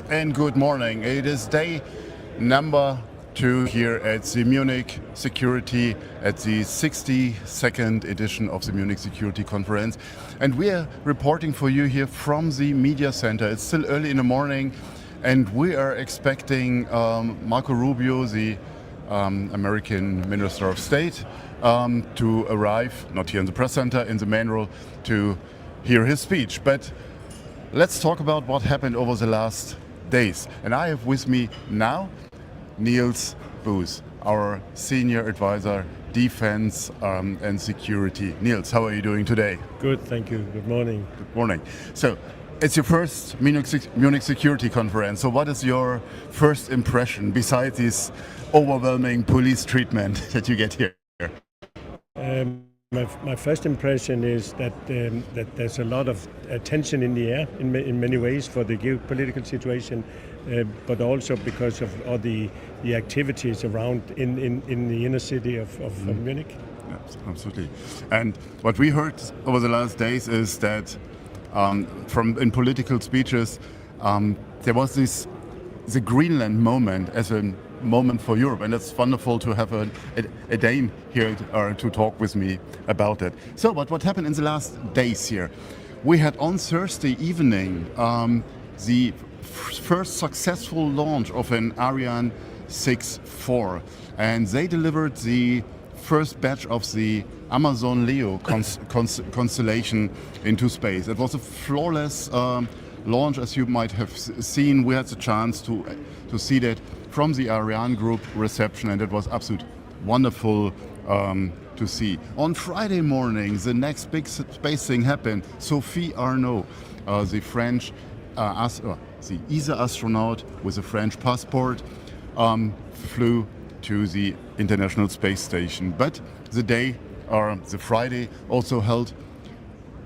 and good morning. It is day number 2 here at the Munich Security, at the 62nd edition of the Munich Security Conference. And we are reporting for you here from the media center. It's still early in the morning and we are expecting Marco Rubio, the American Minister of State, to arrive, not here in the press center, in the main hall, to hear his speech. But let's talk about what happened over the last days. And I have with me now Niels Buus, our Senior Advisor, Defense and Security. Niels, how are you doing today? Good, thank you. Good morning. Good morning. So, it's your first Munich Security Conference. So what is your first impression, besides this overwhelming police treatment that you get here? My first impression is that there's a lot of tension in the air in many ways for the geopolitical situation, but also because of all the activities around in the inner city of Munich. Yes, absolutely. And what we heard over the last days is that in political speeches, there was the Greenland Moment as a moment for Europe, and it's wonderful to have a Dane here to talk with me about it. So, what happened in the last days here? We had on Thursday evening the first successful launch of an Ariane 6-4, and they delivered the first batch of the Amazon Leo constellation into space. It was a flawless launch, as you might have seen. We had the chance to see that from the Ariane Group reception, and it was absolutely wonderful to see. On Friday morning, the next big space thing happened. Sophie Arnaud, the French the ESA astronaut with a French passport, flew to the International Space Station. But the Friday also held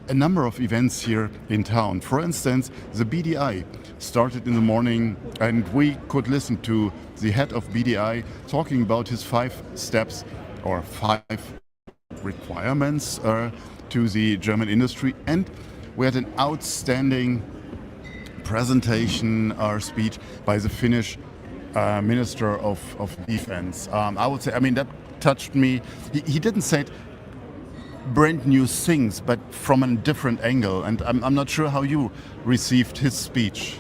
a number of events here in town. For instance, the BDI started in the morning, and we could listen to the head of BDI talking about his 5 steps or 5 requirements to the German industry. And we had an outstanding presentation or speech by the Finnish Minister of Defence. I would say, that touched me. He didn't say it brand new things, but from a different angle. And I'm not sure how you received his speech.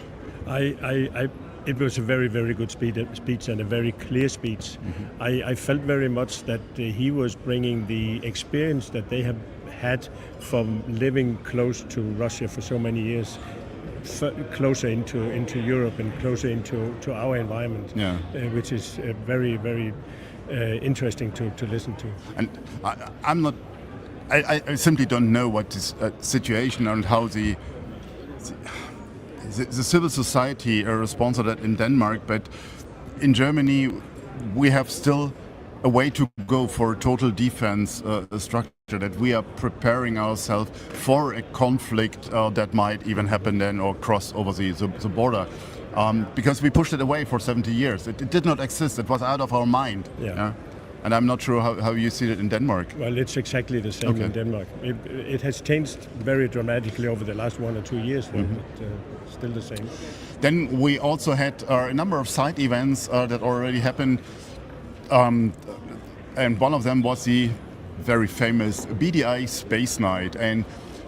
It was a very, very good speech and a very clear speech. Mm-hmm. I felt very much that he was bringing the experience that they have had from living close to Russia for so many years closer into Europe and closer into our environment, which is very, very interesting to listen to. And I simply don't know what this situation and how the civil society responds to that in Denmark, but in Germany we have still a way to go for a total defense structure, that we are preparing ourselves for a conflict that might even happen then or cross over the border. Because we pushed it away for 70 years. It did not exist. It was out of our mind. Yeah. And I'm not sure how you see it in Denmark. Well, it's exactly the same in Denmark. It has changed very dramatically over the last 1 or 2 years, but still the same. Then we also had a number of side events that already happened. And one of them was the very famous BDI Space Night. And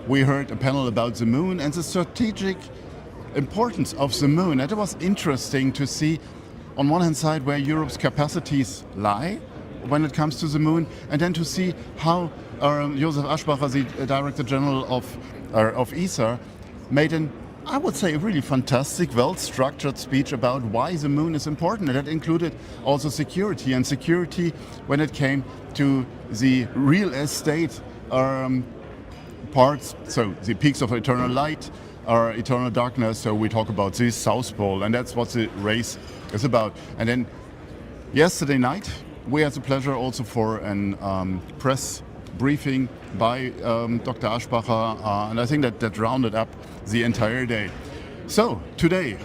we heard a panel about the moon and the strategic importance of the moon. And it was interesting to see, on one hand side, where Europe's capacities lie when it comes to the moon, and then to see how Josef Aschbacher, the Director General of ESA, made I would say, a really fantastic, well-structured speech about why the moon is important. And that included also security, and security when it came to the real estate parts, so the peaks of eternal light or eternal darkness. So we talk about the South Pole, and that's what the race is about. And then yesterday night, we had the pleasure also for a press briefing by Dr. Aschbacher, and I think that rounded up the entire day. So today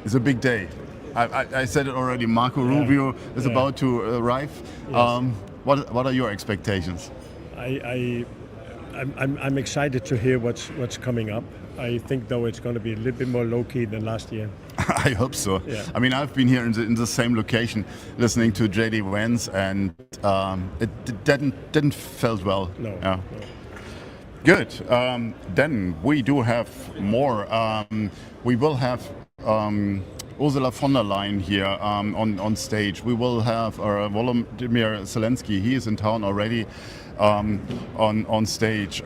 is a big day. I said it already. Marco Rubio is about to arrive. Yes. What are your expectations? I'm excited to hear what's coming up. I think, though, it's going to be a little bit more low-key than last year. I hope so. Yeah. I mean, I've been here in the same location, listening to JD Vance, and it didn't felt well. No. Yeah. No. Good. Then we do have more. We will have Ursula von der Leyen here on stage. We will have Volodymyr Zelensky. He is in town already on stage.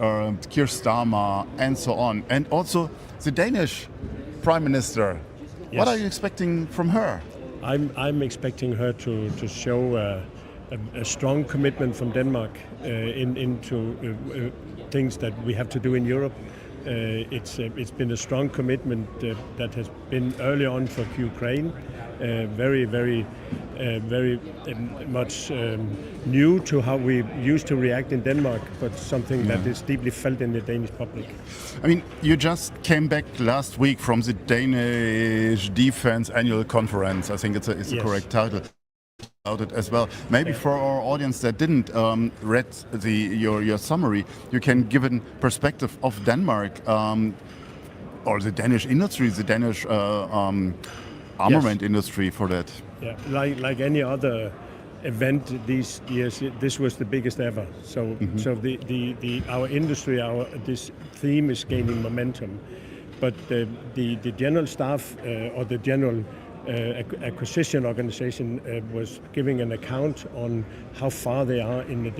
Keir Starmer and so on. And also the Danish Prime Minister. Yes. What are you expecting from her? I'm expecting her to show a strong commitment from Denmark into things that we have to do in Europe. It's been a strong commitment that has been early on for Ukraine, very much new to how we used to react in Denmark, but something that is deeply felt in the Danish public. I mean, you just came back last week from the Danish Defence Annual Conference. I think it's Yes. the correct title. About it as well. Maybe for our audience that didn't read your summary, you can give a perspective of Denmark or the Danish industry, the Danish armament industry for that. Yeah, like any other event these years, this was the biggest ever. So our industry, this theme is gaining momentum. But the general staff or the general acquisition organization was giving an account on how far they are in the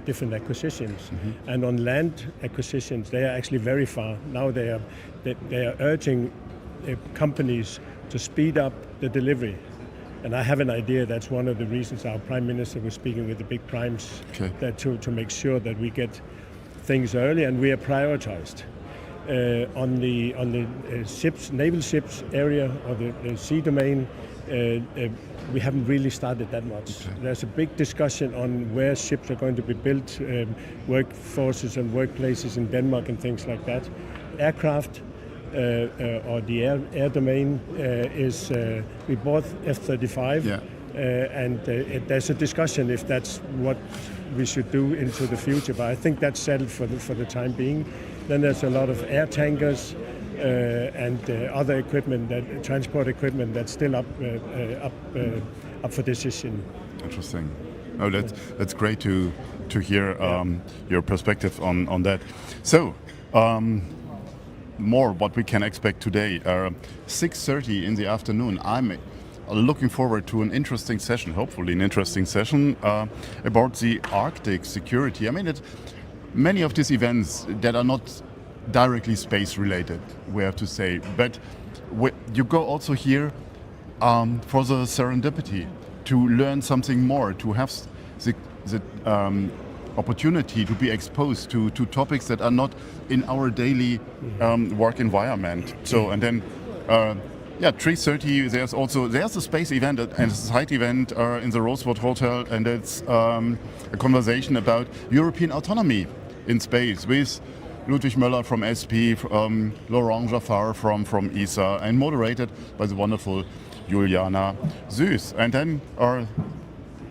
different acquisitions, and on land acquisitions they are actually very far now. They are urging companies to speed up the delivery, and I have an idea that's one of the reasons our Prime Minister was speaking with the big primes, that to make sure that we get things early and we are prioritized. On the ships, naval ships area or the sea domain, we haven't really started that much. There's a big discussion on where ships are going to be built, workforces and workplaces in Denmark and things like that. Aircraft or the air domain is we bought F-35, and there's a discussion if that's what we should do into the future. But I think that's settled for the time being. Then there's a lot of air tankers and other equipment, transport equipment that's still up for decision. Interesting. Oh, that's great to hear your perspective on that. So, more what we can expect today. 6:30 in the afternoon. I'm looking forward to an interesting session, hopefully an interesting session about the Arctic security. I mean, many of these events that are not directly space related, we have to say, but you go also here for the serendipity, to learn something more, to have the opportunity to be exposed to topics that are not in our daily work environment. So, and then 3:30. There's a space event and a side event in the Rosewood Hotel, and it's a conversation about European autonomy in space with Ludwig Möller from SP, Laurent Jaffar from ESA, and moderated by the wonderful Juliana Süß. And then,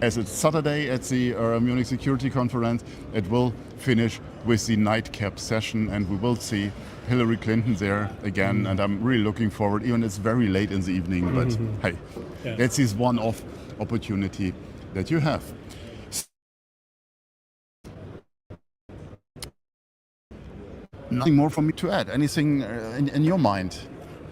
as it's Saturday at the Munich Security Conference, it will finish with the nightcap session, and we will see Hillary Clinton there again, and I'm really looking forward, even it's very late in the evening, but hey, that's this one-off opportunity that you have. Nothing more for me to add. Anything in your mind?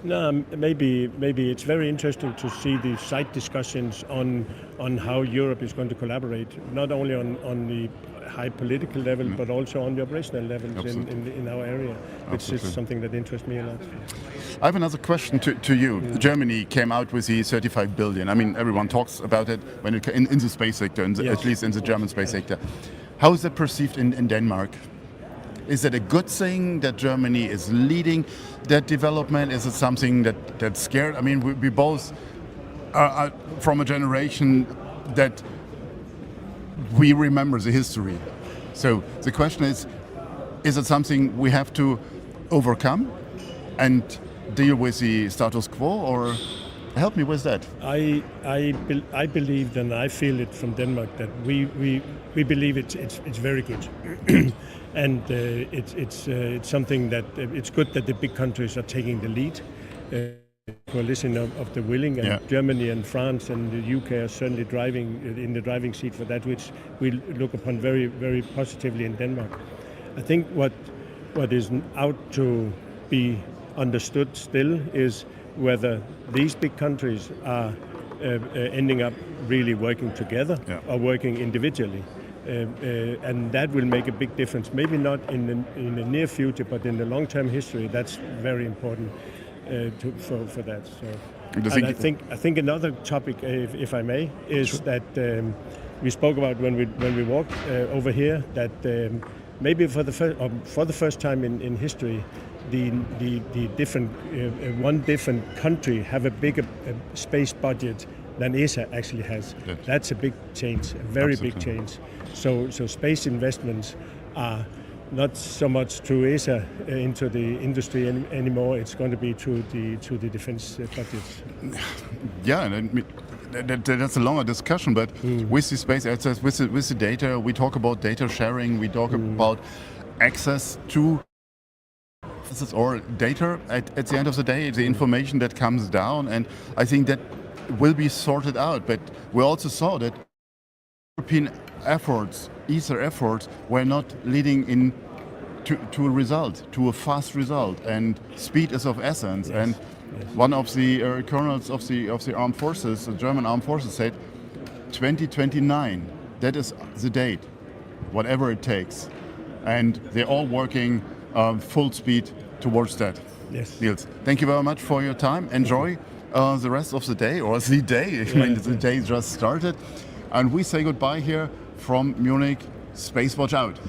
No, maybe it's very interesting to see the side discussions on how Europe is going to collaborate, not only on the high political level, but also on the operational levels in our area, which is something that interests me a lot. I have another question to you. Germany came out with the 35 billion. I mean, everyone talks about it when in the space sector, at least in the German space sector. How is that perceived in Denmark? Is it a good thing that Germany is leading that development? Is it something that's scared? I mean, we both are from a generation that we remember the history. So the question is it something we have to overcome and deal with the status quo, or help me with that? I believe, and I feel it from Denmark, that we believe it's very good. And it's something that it's good that the big countries are taking the lead. coalition of the willing, and Germany and France and the UK are certainly driving in the driving seat for that, which we look upon very, very positively in Denmark. I think what is out to be understood still is whether these big countries are ending up really working together or working individually. And that will make a big difference. Maybe not in the near future, but in the long-term history, that's very important for that. So, and I think another topic, if I may, is that we spoke about when we walked over here, that maybe for the first time in history, the different one different country have a bigger space budget than ESA actually has. Yes. That's a big change, a very big change. So space investments are not so much through ESA into the industry anymore. It's going to be through the defense budgets. Yeah, and that's a longer discussion. But with the space access, with the data, we talk about data sharing. We talk about access to or data at the end of the day, the information that comes down, and I think that will be sorted out. But we also saw that European efforts, ESA efforts, were not leading to a result, to a fast result, and speed is of essence. Yes. And one of the colonels of the armed forces, the German armed forces, said 2029. That is the date, whatever it takes, and they're all working full speed towards that. Yes. Niels, thank you very much for your time. Enjoy the rest of the day, or the day. I mean, the day just started. And we say goodbye here from Munich. SpaceWatch out.